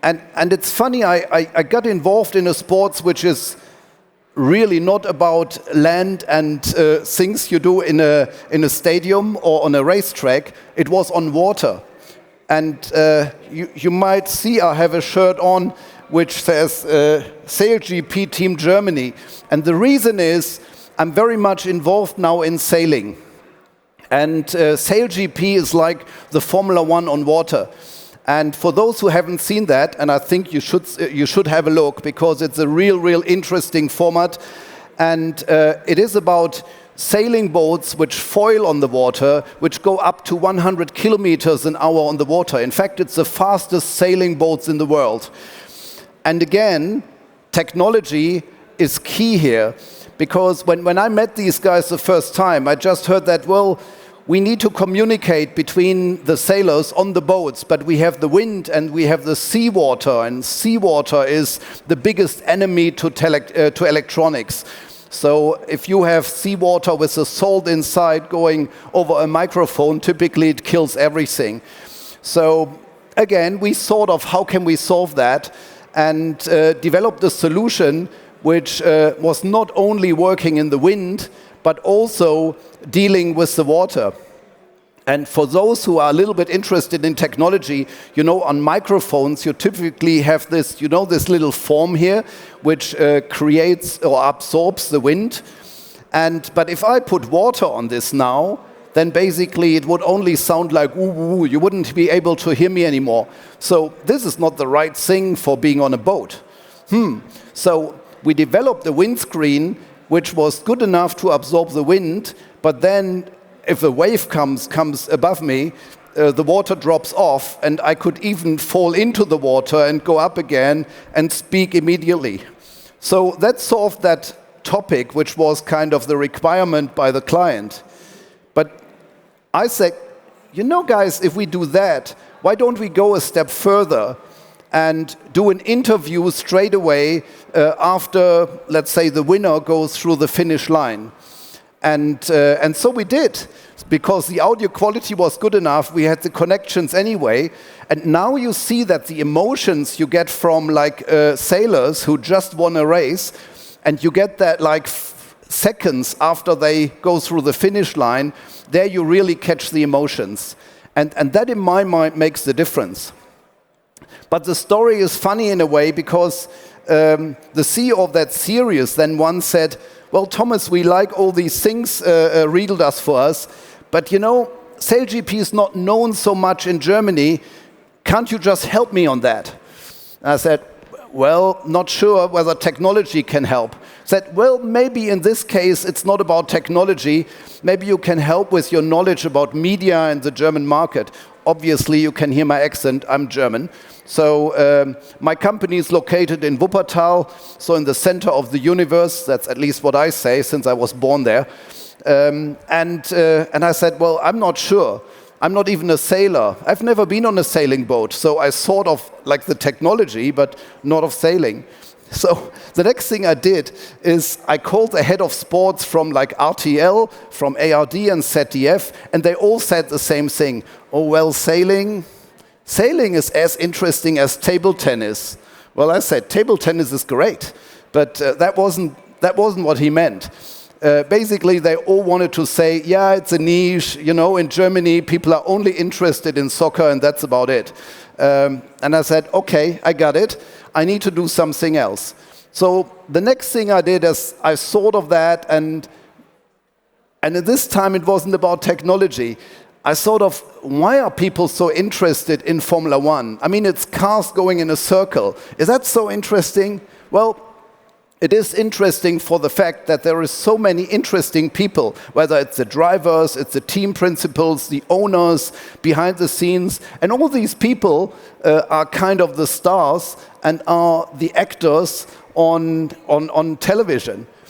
And it's funny, I got involved in a sports which is really not about land and things you do in a stadium or on a racetrack. It was on water. And you might see I have a shirt on which says SailGP Team Germany. And the reason is I'm very much involved now in sailing. And SailGP is like the Formula One on water. And for those who haven't seen that, and I think you should have a look, because it's a real interesting format. And it is about sailing boats which foil on the water, which go up to 100 kilometers an hour on the water. In fact, it's the fastest sailing boats in the world. And again, technology is key here, because when I met these guys the first time, I just heard that, well, we need to communicate between the sailors on the boats, but we have the wind and we have the seawater, and seawater is the biggest enemy to electronics. So if you have seawater with the salt inside going over a microphone, typically it kills everything. So again, we thought of how can we solve that, and developed a solution which was not only working in the wind, but also dealing with the water. And for those who are a little bit interested in technology, on microphones, you typically have this, this little form here, which creates or absorbs the wind. But if I put water on this now, then basically it would only sound like ooh, ooh, you wouldn't be able to hear me anymore. So this is not the right thing for being on a boat. So we developed a windscreen which was good enough to absorb the wind, but then if a wave comes above me, the water drops off, and I could even fall into the water and go up again and speak immediately. So that solved that topic, which was kind of the requirement by the client. But I said, guys, if we do that, why don't we go a step further and do an interview straight away after, let's say, the winner goes through the finish line. And so we did, because the audio quality was good enough. We had the connections anyway. And now you see that the emotions you get from sailors who just won a race, and you get that seconds after they go through the finish line, there you really catch the emotions. And that, in my mind, makes the difference. But the story is funny in a way, because the CEO of that series then once said, well, Thomas, we like all these things Riedel does for us, but SailGP is not known so much in Germany. Can't you just help me on that? And I said, well, not sure whether technology can help. Said, well, maybe in this case it's not about technology. Maybe you can help with your knowledge about media and the German market. Obviously, you can hear my accent, I'm German. So my company is located in Wuppertal, so in the center of the universe. That's at least what I say, since I was born there. And I said, well, I'm not sure. I'm not even a sailor. I've never been on a sailing boat, so I sort of like the technology, but not of sailing. So the next thing I did is I called the head of sports from RTL, from ARD and ZDF, and they all said the same thing. Oh, well, sailing is as interesting as table tennis. Well, I said, table tennis is great, but that wasn't what he meant. Basically, they all wanted to say, yeah, it's a niche. In Germany, people are only interested in soccer, and that's about it. And I said, okay, I got it. I need to do something else. So the next thing I did is I thought of that, and at this time it wasn't about technology. I thought of, why are people so interested in Formula One? I mean, it's cars going in a circle. Is that so interesting? Well, it is interesting for the fact that there is so many interesting people, whether it's the drivers, it's the team principals, the owners behind the scenes, and all these people are kind of the stars and are the actors on television.